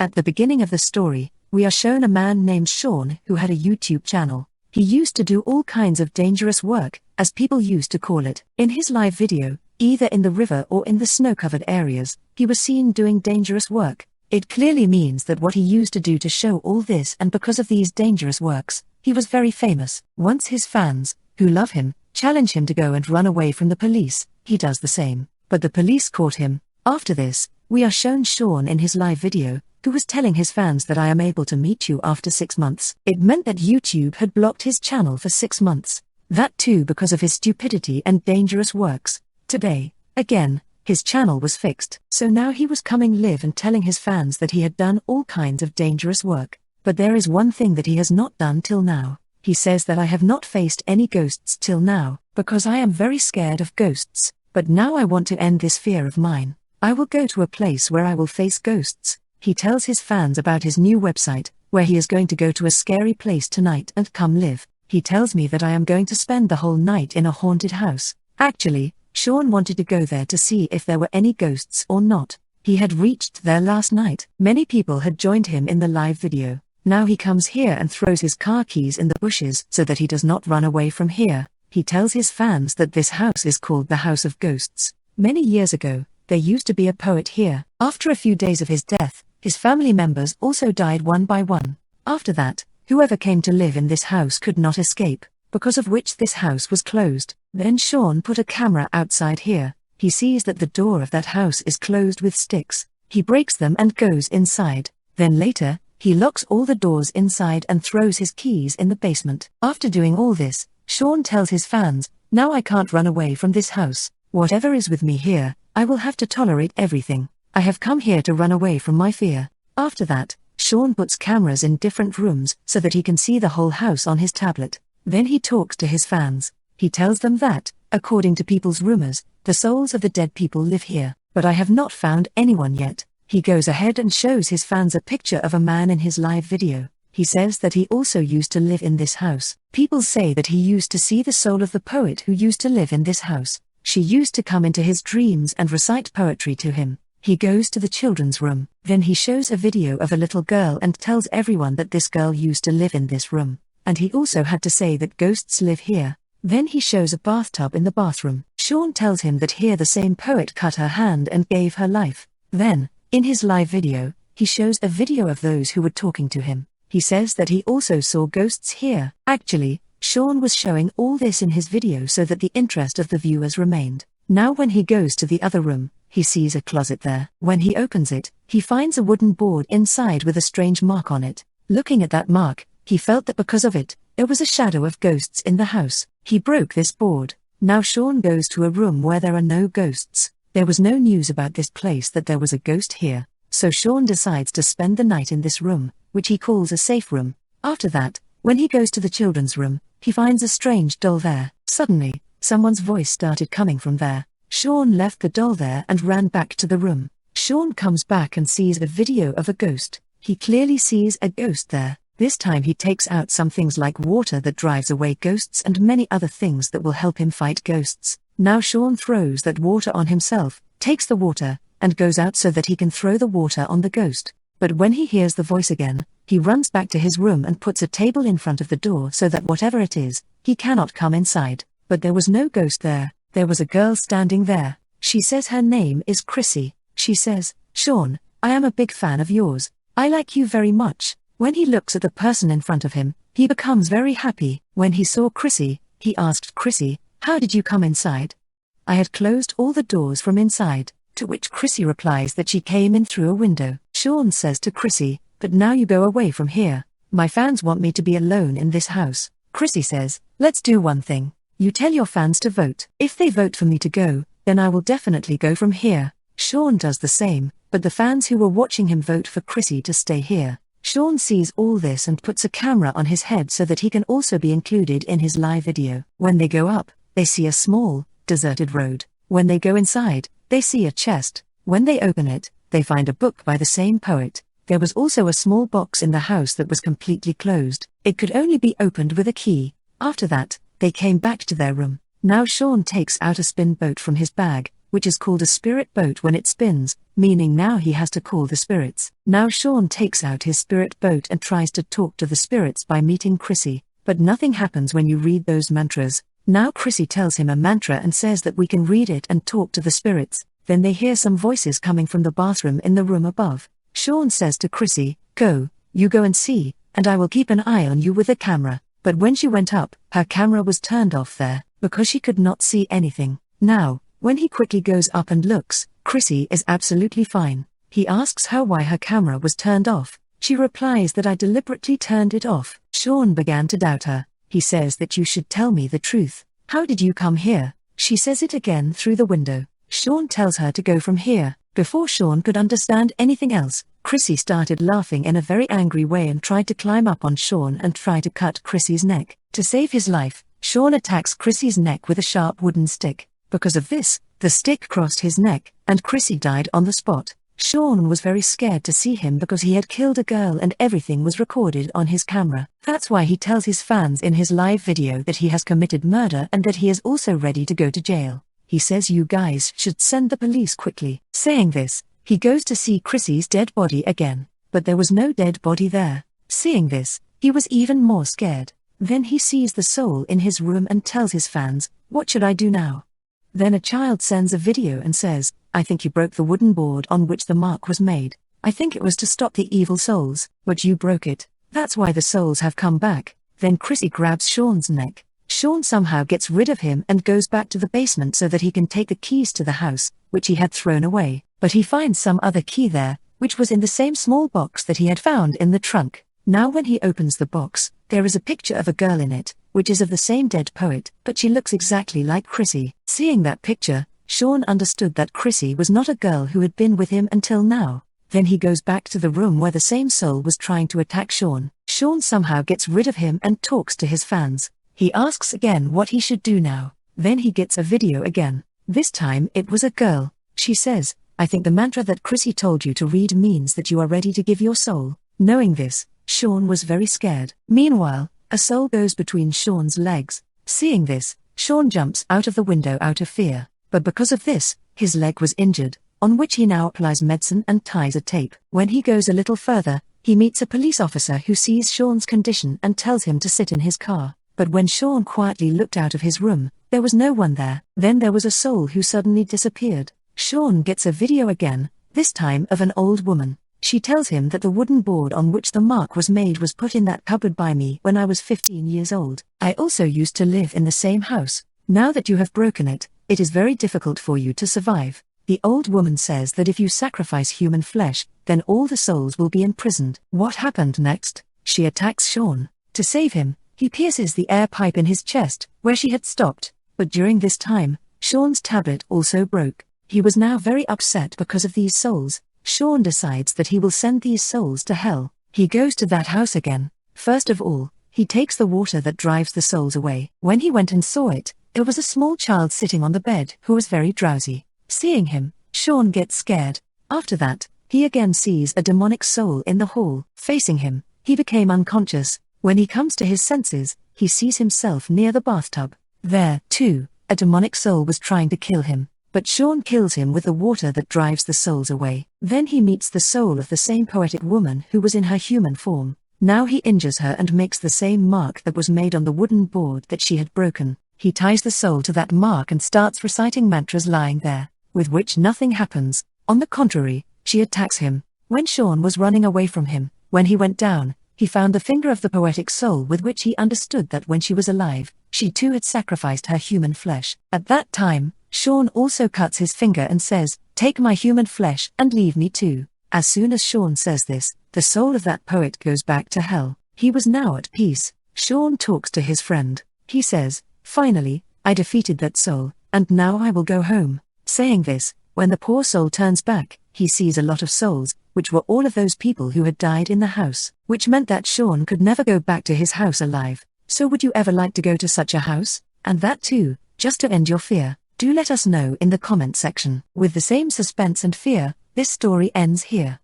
At the beginning of the story, we are shown a man named Sean who had a YouTube channel. He used to do all kinds of dangerous work, as people used to call it. In his live video, either in the river or in the snow-covered areas, he was seen doing dangerous work. It clearly means that what he used to do to show all this, and because of these dangerous works, he was very famous. Once his fans, who love him, challenge him to go and run away from the police, he does the same. But the police caught him. After this, we are shown Sean in his live video, who was telling his fans that I am able to meet you after 6 months. It meant that YouTube had blocked his channel for 6 months. That too because of his stupidity and dangerous works. Today, again, his channel was fixed. So now he was coming live and telling his fans that he had done all kinds of dangerous work. But there is one thing that he has not done till now. He says that I have not faced any ghosts till now, because I am very scared of ghosts. But now I want to end this fear of mine. I will go to a place where I will face ghosts. He tells his fans about his new website, where he is going to go to a scary place tonight and come live. He tells me that I am going to spend the whole night in a haunted house. Actually, Sean wanted to go there to see if there were any ghosts or not. He had reached there last night. Many people had joined him in the live video. Now he comes here and throws his car keys in the bushes so that he does not run away from here. He tells his fans that this house is called the House of Ghosts. Many years ago, there used to be a poet here. After a few days of his death, his family members also died one by one. After that, whoever came to live in this house could not escape, because of which this house was closed. Then Sean put a camera outside here. He sees that the door of that house is closed with sticks. He breaks them and goes inside. Then later, he locks all the doors inside and throws his keys in the basement. After doing all this, Sean tells his fans, "Now I can't run away from this house. Whatever is with me here, I will have to tolerate everything. I have come here to run away from my fear." After that, Sean puts cameras in different rooms so that he can see the whole house on his tablet. Then he talks to his fans. He tells them that, according to people's rumors, the souls of the dead people live here, but I have not found anyone yet. He goes ahead and shows his fans a picture of a man in his live video. He says that he also used to live in this house. People say that he used to see the soul of the poet who used to live in this house. She used to come into his dreams and recite poetry to him. He goes to the children's room. Then he shows a video of a little girl and tells everyone that this girl used to live in this room. And he also had to say that ghosts live here. Then he shows a bathtub in the bathroom. Sean tells him that here the same poet cut her hand and gave her life. Then, in his live video, he shows a video of those who were talking to him. He says that he also saw ghosts here. Actually, Sean was showing all this in his video so that the interest of the viewers remained. Now when he goes to the other room, he sees a closet there. When he opens it, he finds a wooden board inside with a strange mark on it. Looking at that mark, he felt that because of it, there was a shadow of ghosts in the house. He broke this board. Now Sean goes to a room where there are no ghosts. There was no news about this place that there was a ghost here. So Sean decides to spend the night in this room, which he calls a safe room. After that, when he goes to the children's room, he finds a strange doll there. Suddenly, someone's voice started coming from there. Sean left the doll there and ran back to the room. Sean comes back and sees a video of a ghost. He clearly sees a ghost there. This time he takes out some things like water that drives away ghosts and many other things that will help him fight ghosts. Now Sean throws that water on himself, takes the water, and goes out so that he can throw the water on the ghost. But when he hears the voice again, he runs back to his room and puts a table in front of the door so that whatever it is, he cannot come inside. But there was no ghost there. There was a girl standing there. She says her name is Chrissy. She says, "Sean, I am a big fan of yours. I like you very much." When he looks at the person in front of him, he becomes very happy. When he saw Chrissy, he asked Chrissy, "How did you come inside?" "I had closed all the doors from inside." To which Chrissy replies that she came in through a window. Sean says to Chrissy, "But now you go away from here. My fans want me to be alone in this house." Chrissy says, "Let's do one thing. You tell your fans to vote. If they vote for me to go, then I will definitely go from here." Sean does the same, but the fans who were watching him vote for Chrissy to stay here. Sean sees all this and puts a camera on his head so that he can also be included in his live video. When they go up, they see a small, deserted road. When they go inside, they see a chest. When they open it, they find a book by the same poet. There was also a small box in the house that was completely closed. It could only be opened with a key. After that, they came back to their room. Now Sean takes out a spin boat from his bag, which is called a spirit boat when it spins, meaning now he has to call the spirits. Now Sean takes out his spirit boat and tries to talk to the spirits by meeting Chrissy, but nothing happens when you read those mantras. Now Chrissy tells him a mantra and says that we can read it and talk to the spirits. Then they hear some voices coming from the bathroom in the room above. Sean says to Chrissy, you go and see, and I will keep an eye on you with a camera. But when she went up, her camera was turned off there, because she could not see anything. Now, when he quickly goes up and looks, Chrissy is absolutely fine. He asks her why her camera was turned off. She replies that I deliberately turned it off. Sean began to doubt her. He says that you should tell me the truth. How did you come here? She says it again through the window. Sean tells her to go from here. Before Sean could understand anything else, Chrissy started laughing in a very angry way and tried to climb up on Sean and try to cut Chrissy's neck. To save his life, Sean attacks Chrissy's neck with a sharp wooden stick. Because of this, the stick crossed his neck, and Chrissy died on the spot. Sean was very scared to see him because he had killed a girl and everything was recorded on his camera. That's why he tells his fans in his live video that he has committed murder and that he is also ready to go to jail. He says you guys should send the police quickly. Saying this, he goes to see Chrissy's dead body again, but there was no dead body there. Seeing this, he was even more scared. Then he sees the soul in his room and tells his fans, "What should I do now?" Then a child sends a video and says, "I think you broke the wooden board on which the mark was made. I think it was to stop the evil souls, but you broke it. That's why the souls have come back." Then Chrissy grabs Sean's neck. Sean somehow gets rid of him and goes back to the basement so that he can take the keys to the house, which he had thrown away. But he finds some other key there, which was in the same small box that he had found in the trunk. Now when he opens the box, there is a picture of a girl in it, which is of the same dead poet, but she looks exactly like Chrissy. Seeing that picture, Sean understood that Chrissy was not a girl who had been with him until now. Then he goes back to the room where the same soul was trying to attack Sean. Sean somehow gets rid of him and talks to his fans. He asks again what he should do now. Then he gets a video again. This time it was a girl. She says, "I think the mantra that Chrissy told you to read means that you are ready to give your soul." Knowing this, Sean was very scared. Meanwhile, a soul goes between Sean's legs. Seeing this, Sean jumps out of the window out of fear. But because of this, his leg was injured, on which he now applies medicine and ties a tape. When he goes a little further, he meets a police officer who sees Sean's condition and tells him to sit in his car. But when Sean quietly looked out of his room, there was no one there. Then there was a soul who suddenly disappeared. Sean gets a video again, this time of an old woman. She tells him that the wooden board on which the mark was made was put in that cupboard by me when I was 15 years old. I also used to live in the same house. Now that you have broken it, it is very difficult for you to survive. The old woman says that if you sacrifice human flesh, then all the souls will be imprisoned. What happened next? She attacks Sean. To save him, he pierces the air pipe in his chest, where she had stopped. But during this time, Sean's tablet also broke. He was now very upset because of these souls. Sean decides that he will send these souls to hell. He goes to that house again. First of all, he takes the water that drives the souls away. When he went and saw it, there was a small child sitting on the bed who was very drowsy. Seeing him, Sean gets scared. After that, he again sees a demonic soul in the hall. Facing him, he became unconscious. When he comes to his senses, he sees himself near the bathtub. There, too, a demonic soul was trying to kill him, but Sean kills him with the water that drives the souls away. Then he meets the soul of the same poetic woman who was in her human form. Now he injures her and makes the same mark that was made on the wooden board that she had broken. He ties the soul to that mark and starts reciting mantras lying there, with which nothing happens. On the contrary, she attacks him. When Sean was running away from him, when he went down, he found the finger of the poetic soul with which he understood that when she was alive, she too had sacrificed her human flesh. At that time, Sean also cuts his finger and says, "Take my human flesh and leave me too." As soon as Sean says this, the soul of that poet goes back to hell. He was now at peace. Sean talks to his friend. He says, "Finally, I defeated that soul, and now I will go home." Saying this, when the poor soul turns back, he sees a lot of souls, which were all of those people who had died in the house, which meant that Sean could never go back to his house alive. So would you ever like to go to such a house? And that too, just to end your fear? Do let us know in the comment section. With the same suspense and fear, this story ends here.